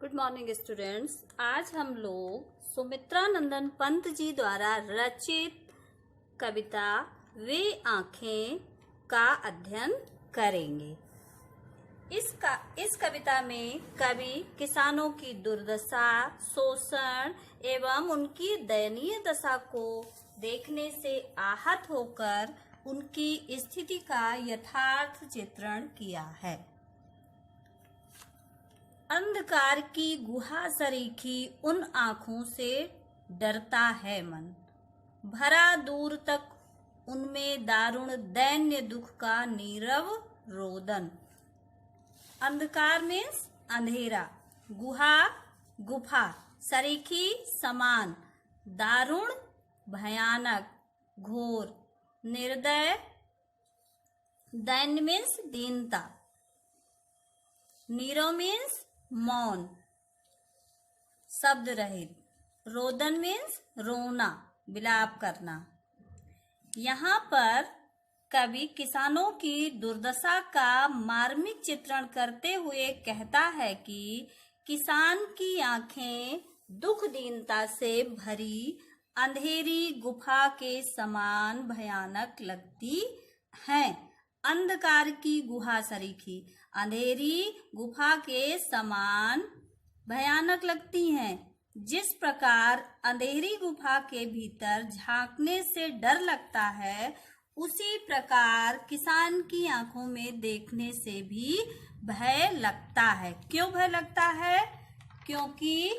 Good morning students. आज हम लोग सुमित्रा नंदन पंत जी द्वारा रचित कविता वे आंखें का अध्ययन करेंगे। इस कविता में कवि किसानों की दुर्दशा, शोषण एवं उनकी दयनीय दशा को देखने से आहत होकर उनकी स्थिति का यथार्थ चित्रण किया है। अंधकार की गुहा सरीखी उन आँखों से डरता है मन, भरा दूर तक उनमें दारुण दैन्य दुख का नीरव रोदन। अंधकार मीन्स अंधेरा, गुहा गुफा, सरीखी समान, दारुण भयानक, घोर, निर्दय, दैन्य मीन्स दीनता, नीरव मीन्स मौन, शब्द रहित, रोदन मीन्स रोना, विलाप करना। यहाँ पर कवि किसानों की दुर्दशा का मार्मिक चित्रण करते हुए कहता है कि किसान की आंखें दुख दीनता से भरी अंधेरी गुफा के समान भयानक लगती हैं। अंधकार की गुहा सरीखी, अंधेरी गुफा के समान भयानक लगती हैं। जिस प्रकार अंधेरी गुफा के भीतर झांकने से डर लगता है, उसी प्रकार किसान की आंखों में देखने से भी भय लगता है। क्यों भय लगता है? क्योंकि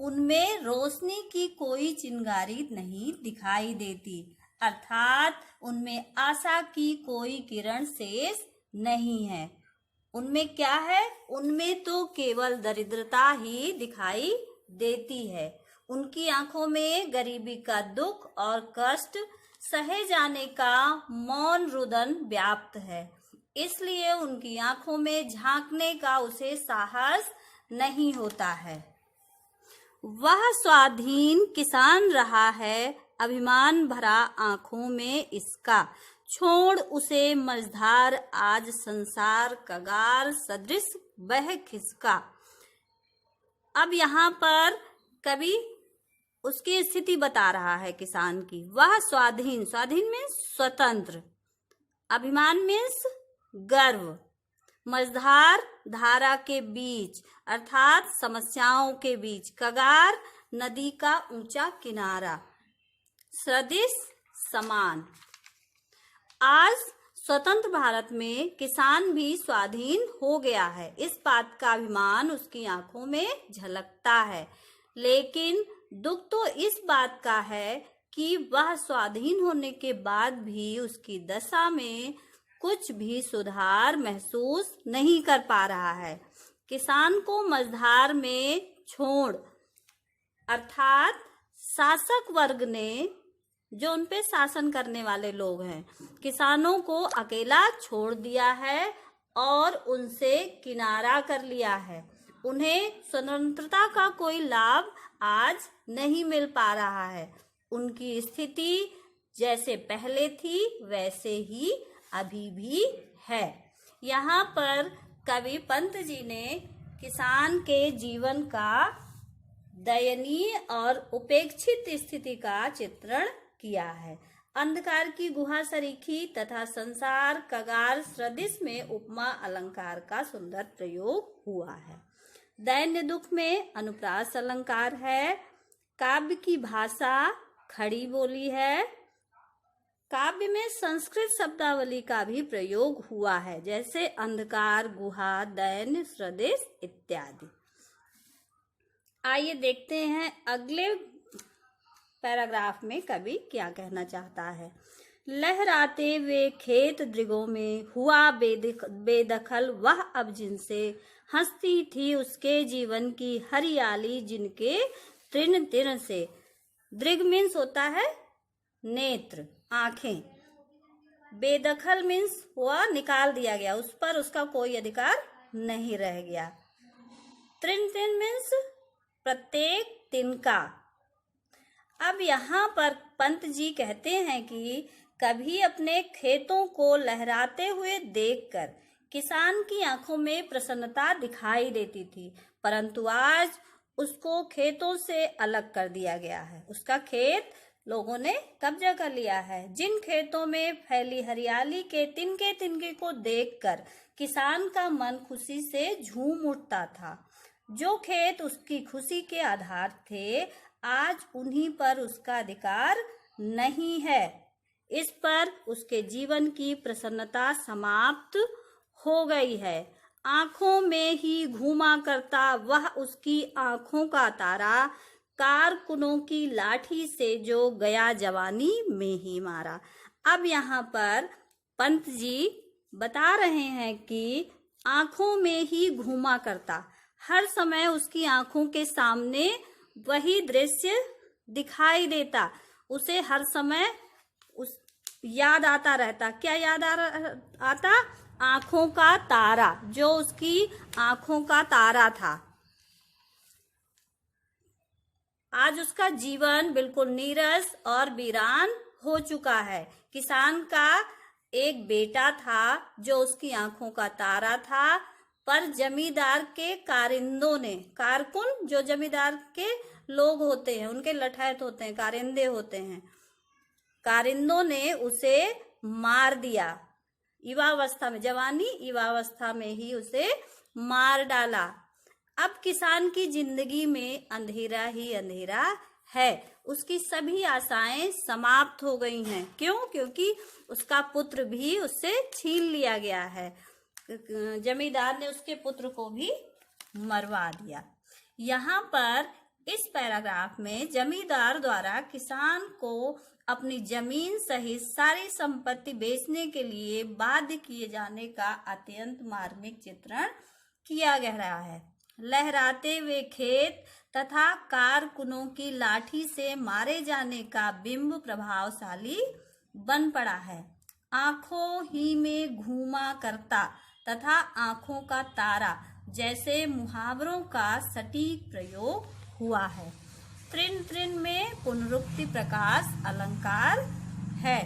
उनमें रोशनी की कोई चिंगारी नहीं दिखाई देती, अर्थात उनमें आशा की कोई किरण शेष नहीं है। उनमें क्या है? उनमें तो केवल दरिद्रता ही दिखाई देती है। उनकी आंखों में गरीबी का दुख और कष्ट सहे जाने का मौन रुदन व्याप्त है। इसलिए उनकी आंखों में झांकने का उसे साहस नहीं होता है। वह स्वाधीन किसान रहा है, अभिमान भरा आंखों में इसका, छोड़ उसे मझधार आज संसार कगार सदृश वह खिसका। अब यहाँ पर कवि उसकी स्थिति बता रहा है किसान की। वह स्वाधीन, स्वाधीन मीन्स स्वतंत्र, अभिमान मीन्स गर्व, मझधार धारा के बीच अर्थात समस्याओं के बीच, कगार नदी का ऊंचा किनारा, सदृश समान। आज स्वतंत्र भारत में किसान भी स्वाधीन हो गया है, इस बात का अभिमान उसकी आंखों में झलकता है। लेकिन दुख तो इस बात का है कि वह स्वाधीन होने के बाद भी उसकी दशा में कुछ भी सुधार महसूस नहीं कर पा रहा है। किसान को मझधार में छोड़ अर्थात शासक वर्ग ने, जो उन पे शासन करने वाले लोग हैं, किसानों को अकेला छोड़ दिया है और उनसे किनारा कर लिया है। उन्हें स्वतंत्रता का कोई लाभ आज नहीं मिल पा रहा है। उनकी स्थिति जैसे पहले थी वैसे ही अभी भी है। यहाँ पर कवि पंत जी ने किसान के जीवन का दयनीय और उपेक्षित स्थिति का चित्रण किया है। अंधकार की गुहा सरीखी तथा संसार कगार सदृश में उपमा अलंकार का सुंदर प्रयोग हुआ है। दैन्य दुख में अनुप्रास अलंकार है। काव्य की भाषा खड़ी बोली है। काव्य में संस्कृत शब्दावली का भी प्रयोग हुआ है, जैसे अंधकार, गुहा, दैन्य, सदृश इत्यादि। आइए देखते हैं अगले पैराग्राफ में कवि क्या कहना चाहता है। लहराते वे खेत दृगों में हुआ बेदखल वह अब जिनसे हंसती थी उसके जीवन की हरियाली जिनके तृण तृण से। दृग मीन्स होता है नेत्र, आंखें। बेदखल मीन्स हुआ निकाल दिया गया, उस पर उसका कोई अधिकार नहीं रह गया। तृण तृण मीन्स प्रत्येक तिनका। अब यहाँ पर पंत जी कहते हैं कि कभी अपने खेतों को लहराते हुए देखकर किसान की आंखों में प्रसन्नता दिखाई देती थी, परंतु आज उसको खेतों से अलग कर दिया गया है। उसका खेत लोगों ने कब्जा कर लिया है। जिन खेतों में फैली हरियाली के तिनके तिनके को देखकर किसान का मन खुशी से झूम उठता था। जो खेत उसकी खुशी के आधार थे, आज उन्हीं पर उसका अधिकार नहीं है। इस पर उसके जीवन की प्रसन्नता समाप्त हो गई है। आंखों में ही घूमा करता वह उसकी आंखों का तारा, कारकुनों की लाठी से जो गया जवानी में ही मारा। अब यहाँ पर पंत जी बता रहे हैं कि आंखों में ही घूमा करता, हर समय उसकी आंखों के सामने वही दृश्य दिखाई देता, उसे हर समय उस याद आता रहता। क्या याद आता? आंखों का तारा, जो उसकी आंखों का तारा था। आज उसका जीवन बिल्कुल नीरस और वीरान हो चुका है। किसान का एक बेटा था जो उसकी आंखों का तारा था, पर जमींदार के कारिंदों ने, कारकुन जो जमींदार के लोग होते हैं, उनके लठैत होते हैं, कारिंदे होते हैं, कारिंदों ने उसे मार दिया। युवावस्था में, जवानी युवावस्था में ही उसे मार डाला। अब किसान की जिंदगी में अंधेरा ही अंधेरा है। उसकी सभी आशाएं समाप्त हो गई हैं। क्यों? क्योंकि उसका पुत्र भी उससे छीन लिया गया है। जमींदार ने उसके पुत्र को भी मरवा दिया। यहाँ पर इस पैराग्राफ में जमींदार द्वारा किसान को अपनी जमीन सहित सारी संपत्ति बेचने के लिए बाध्य किए जाने का अत्यंत मार्मिक चित्रण किया गया है। लहराते हुए खेत तथा कारकुनों की लाठी से मारे जाने का बिंब प्रभावशाली बन पड़ा है। आंखों ही में घूमा करता तथा आंखों का तारा जैसे मुहावरों का सटीक प्रयोग हुआ है। तृण तृण में पुनरुक्ति प्रकाश अलंकार है।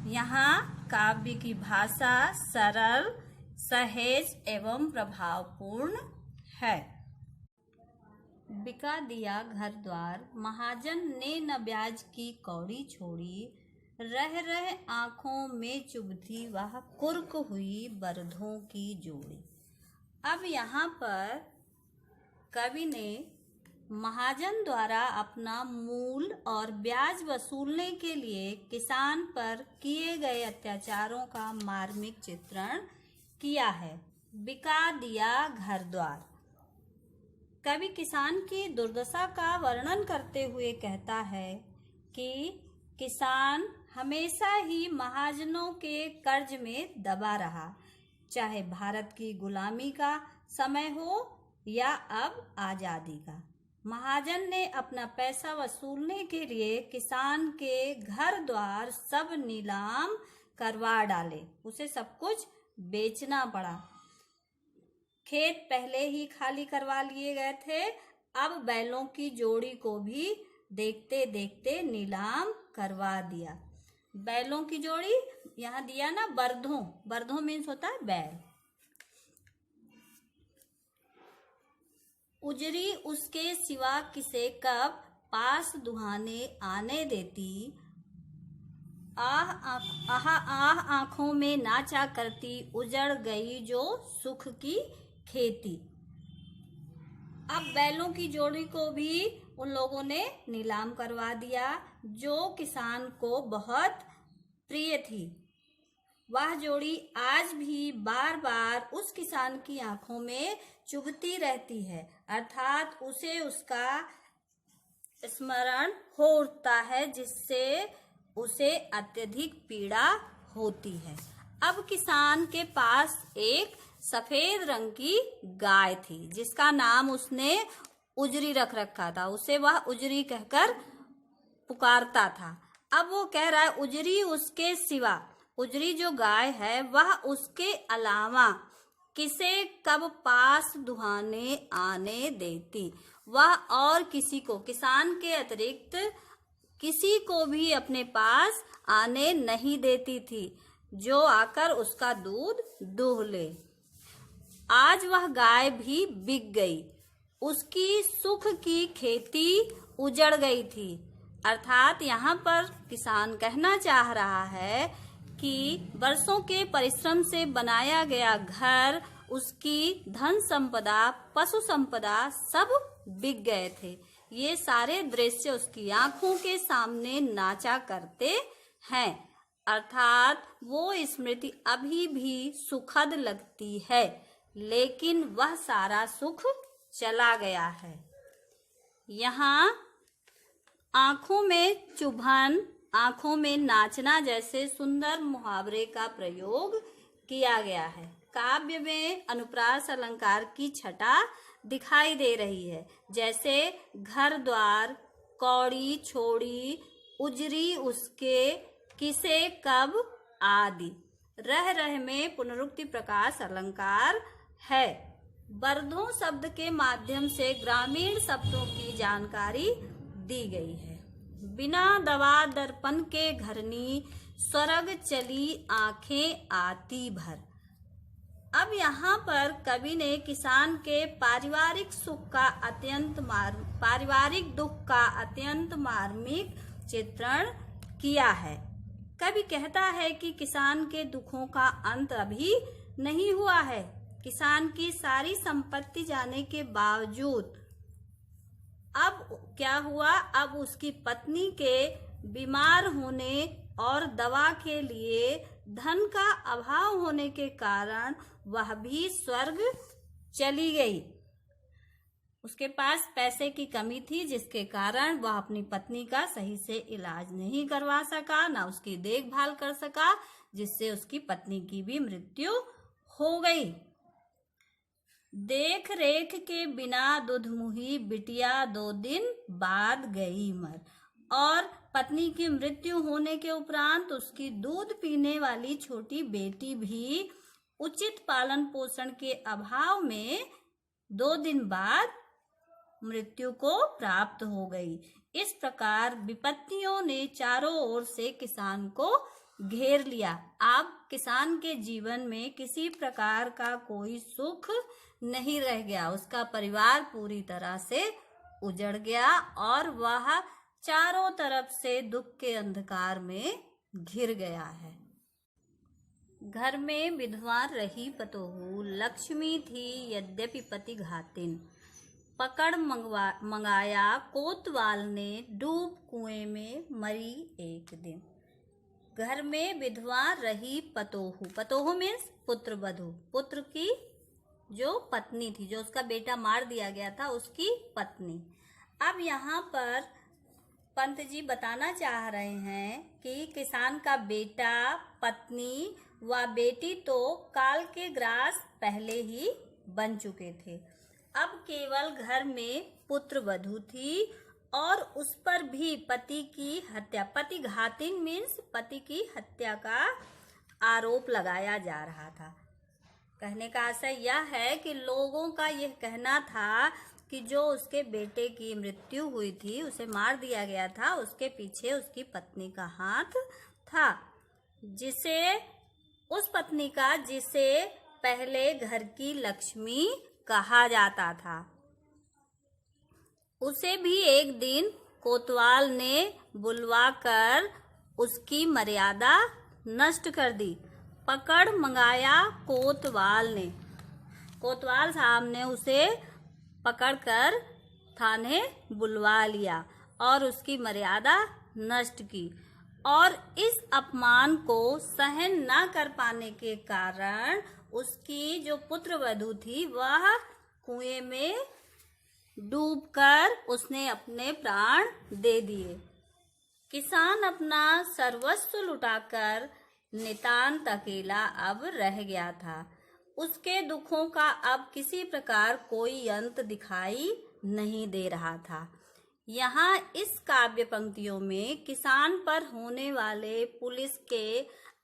यहाँ काव्य की भाषा सरल, सहज एवं प्रभावपूर्ण है। बिका दिया घर द्वार, महाजन ने न ब्याज की कौड़ी छोड़ी, रह रह आंखों में चुभती वह कुर्क हुई बरधों की जोड़ी। अब यहाँ पर कवि ने महाजन द्वारा अपना मूल और ब्याज वसूलने के लिए किसान पर किए गए अत्याचारों का मार्मिक चित्रण किया है। बिका दिया घर द्वार। कवि किसान की दुर्दशा का वर्णन करते हुए कहता है कि किसान हमेशा ही महाजनों के कर्ज में दबा रहा, चाहे भारत की गुलामी का समय हो या अब आजादी का। महाजन ने अपना पैसा वसूलने के लिए किसान के घर द्वार सब नीलाम करवा डाले, उसे सब कुछ बेचना पड़ा। खेत पहले ही खाली करवा लिए गए थे, अब बैलों की जोड़ी को भी देखते देखते नीलाम करवा दिया। बैलों की जोड़ी यहाँ दिया ना, बरधों, बरधों मीन्स होता है बैल। उजरी उसके सिवा किसे कब पास दुहाने आने देती, आह आह आह आंखों में नाचा करती, उजड़ गई जो सुख की खेती। अब बैलों की जोड़ी को भी उन लोगों ने नीलाम करवा दिया, जो किसान को बहुत प्रिय थी। वह जोड़ी आज भी बार बार उस किसान की आंखों में चुभती रहती है, अर्थात उसे उसका स्मरण हो उठता है, जिससे उसे अत्यधिक पीड़ा होती है। अब किसान के पास एक सफेद रंग की गाय थी, जिसका नाम उसने उजरी रख रखा था। उसे वह उजरी कहकर पुकारता था। अब वो कह रहा है उजरी उसके सिवा, उजरी जो गाय है वह उसके अलावा किसे कब पास दुहाने आने देती। वह और किसी को, किसान के अतिरिक्त किसी को भी अपने पास आने नहीं देती थी, जो आकर उसका दूध दूह ले। आज वह गाय भी बिक गई, उसकी सुख की खेती उजड़ गई थी। अर्थात यहाँ पर किसान कहना चाह रहा है कि वर्षों के परिश्रम से बनाया गया घर, उसकी धन संपदा, पशु संपदा सब बिक गए थे। ये सारे दृश्य उसकी आंखों के सामने नाचा करते हैं। अर्थात वो स्मृति अभी भी सुखद लगती है, लेकिन वह सारा सुख चला गया है। यहाँ आंखों में चुभन, आंखों में नाचना जैसे सुंदर मुहावरे का प्रयोग किया गया है। काव्य में अनुप्रास अलंकार की छटा दिखाई दे रही है, जैसे घर द्वार, कौड़ी छोड़ी, उजरी उसके, किसे कब आदि। रह रह में पुनरुक्ति प्रकाश अलंकार है। बरधों शब्द के माध्यम से ग्रामीण शब्दों की जानकारी दी गई है। बिना दवा दर्पण के घरनी, स्वर्ग चली आंखें आती भर। अब यहाँ पर कवि ने किसान के पारिवारिक दुख का अत्यंत मार्मिक चित्रण किया है। कवि कहता है कि किसान के दुखों का अंत अभी नहीं हुआ है। किसान की सारी संपत्ति जाने के बावजूद अब क्या हुआ, अब उसकी पत्नी के बीमार होने और दवा के लिए धन का अभाव होने के कारण वह भी स्वर्ग चली गई। उसके पास पैसे की कमी थी, जिसके कारण वह अपनी पत्नी का सही से इलाज नहीं करवा सका, ना उसकी देखभाल कर सका, जिससे उसकी पत्नी की भी मृत्यु हो गई। देख रेख के बिना दुधमुही बिटिया 2 दिन बाद गई मर। और पत्नी की मृत्यु होने के उपरांत उसकी दूध पीने वाली छोटी बेटी भी उचित पालन पोषण के अभाव में 2 दिन बाद मृत्यु को प्राप्त हो गई। इस प्रकार विपत्तियों ने चारों ओर से किसान को घेर लिया। अब किसान के जीवन में किसी प्रकार का कोई सुख नहीं रह गया। उसका परिवार पूरी तरह से उजड़ गया और वह चारों तरफ से दुख के अंधकार में घिर गया है। घर में विधवा रही पतोहू, लक्ष्मी थी यद्यपि पति घातिन। पकड़ मंगाया कोतवाल ने, डूब कुएं में मरी एक दिन। घर में विधवा रही पतोहू, पतोहू मीन्स पुत्र वधू, पुत्र की जो पत्नी थी, जो उसका बेटा मार दिया गया था, उसकी पत्नी। अब यहाँ पर पंत जी बताना चाह रहे हैं कि किसान का बेटा, पत्नी व बेटी तो काल के ग्रास पहले ही बन चुके थे। अब केवल घर में पुत्र वधू थी और उस पर भी पति की हत्या, पति घातिन मीन्स पति की हत्या का आरोप लगाया जा रहा था। कहने का आशय यह है कि लोगों का यह कहना था कि जो उसके बेटे की मृत्यु हुई थी, उसे मार दिया गया था, उसके पीछे उसकी पत्नी का हाथ था, उस पत्नी का जिसे पहले घर की लक्ष्मी कहा जाता था। उसे भी एक दिन कोतवाल ने बुलवाकर उसकी मर्यादा नष्ट कर दी। पकड़ मंगाया कोतवाल ने, कोतवाल साहब ने उसे पकड़कर थाने बुलवा लिया और उसकी मर्यादा नष्ट की। और इस अपमान को सहन न कर पाने के कारण उसकी जो पुत्रवधू थी वह कुएं में डूबकर उसने अपने प्राण दे दिए। किसान अपना सर्वस्व लुटाकर नितांत अकेला अब रह गया था। उसके दुखों का अब किसी प्रकार कोई अंत दिखाई नहीं दे रहा था। यहाँ इस काव्य पंक्तियों में किसान पर होने वाले पुलिस के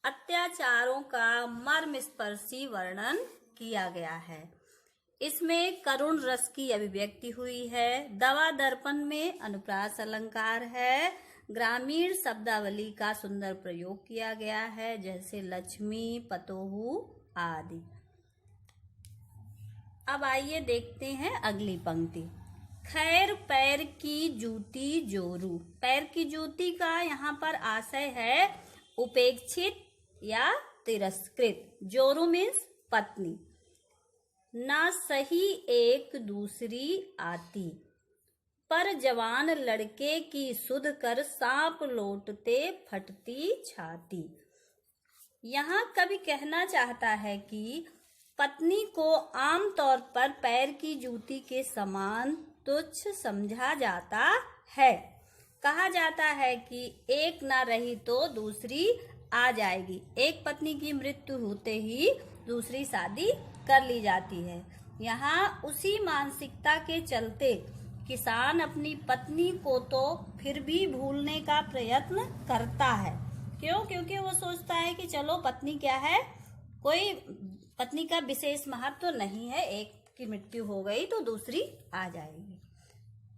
अत्याचारों का मर्मस्पर्शी वर्णन किया गया है। इसमें करुण रस की अभिव्यक्ति हुई है। दवा दर्पण में अनुप्रास अलंकार है। ग्रामीण शब्दावली का सुंदर प्रयोग किया गया है, जैसे लक्ष्मी, पतोहू आदि। अब आइए देखते हैं अगली पंक्ति। खैर पैर की जूती जोरू। पैर की जूती का यहाँ पर आशय है उपेक्षित या तिरस्कृत। जोरू मीन्स पत्नी। ना सही एक दूसरी आती, पर जवान लड़के की सुध कर सांप लौटते फटती छाती। यहाँ कवि कहना चाहता है कि पत्नी को आमतौर पर पैर की जूती के समान तुच्छ समझा जाता है। कहा जाता है कि एक ना रही तो दूसरी आ जाएगी। एक पत्नी की मृत्यु होते ही दूसरी शादी कर ली जाती है। यहाँ उसी मानसिकता के चलते किसान अपनी पत्नी को तो फिर भी भूलने का प्रयत्न करता है। क्यों? क्योंकि वो सोचता है कि चलो पत्नी क्या है, कोई पत्नी का विशेष महत्व तो नहीं है, एक की मृत्यु हो गई तो दूसरी आ जाएगी।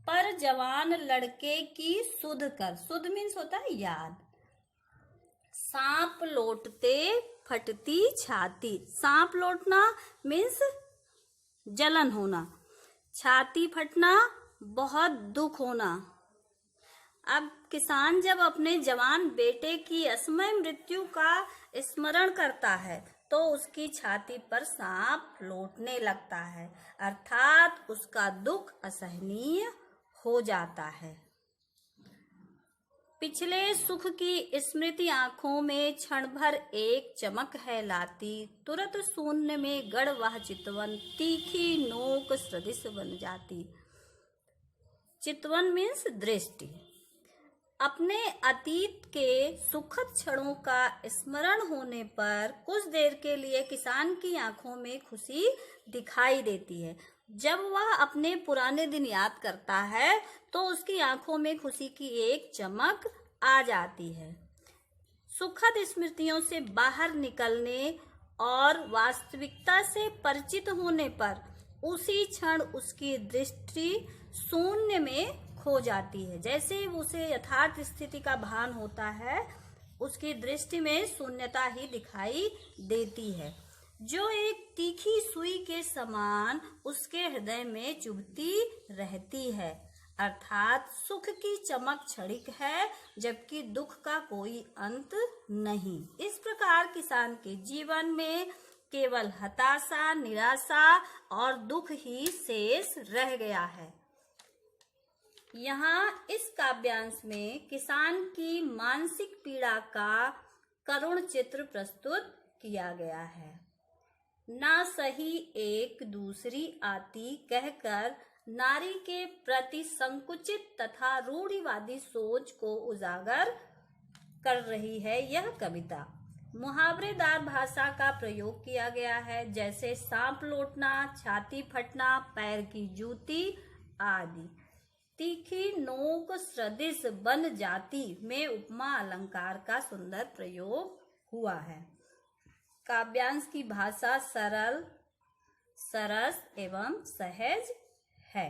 पर जवान लड़के की सुध कर, सुध मीन्स होता है याद। सांप लौटते फटती छाती। सांप लौटना मीन्स जलन होना, छाती फटना बहुत दुख होना। अब किसान जब अपने जवान बेटे की असमय मृत्यु का स्मरण करता है तो उसकी छाती पर सांप लौटने लगता है, अर्थात उसका दुख असहनीय हो जाता है। पिछले सुख की स्मृति आंखों में क्षण भर एक चमक है लाती, तुरंत शून्य में गड़ वह चितवन, तीखी नोक सदृश बन जाती। चितवन मीन्स दृष्टि। अपने अतीत के सुखद क्षणों का स्मरण होने पर कुछ देर के लिए किसान की आंखों में खुशी दिखाई देती है। जब वह अपने पुराने दिन याद करता है तो उसकी आंखों में खुशी की एक चमक आ जाती है। सुखद स्मृतियों से बाहर निकलने और वास्तविकता से परिचित होने पर उसी क्षण उसकी दृष्टि शून्य में खो जाती है। जैसे उसे यथार्थ स्थिति का भान होता है, उसकी दृष्टि में शून्यता ही दिखाई देती है, जो एक तीखी सुई के समान उसके हृदय में चुभती रहती है। अर्थात सुख की चमक क्षणिक है, जबकि दुख का कोई अंत नहीं। इस प्रकार किसान के जीवन में केवल हताशा, निराशा और दुख ही शेष रह गया है। यहाँ इस काव्यांश में किसान की मानसिक पीड़ा का करुण चित्र प्रस्तुत किया गया है। ना सही एक दूसरी आती कहकर नारी के प्रति संकुचित तथा रूढ़िवादी सोच को उजागर कर रही है यह कविता। मुहावरेदार भाषा का प्रयोग किया गया है, जैसे सांप लौटना, छाती फटना, पैर की जूती आदि। तीखी नोक सदृश बन जाती में उपमा अलंकार का सुंदर प्रयोग हुआ है। काव्यांश की भाषा सरल, सरस एवं सहज है।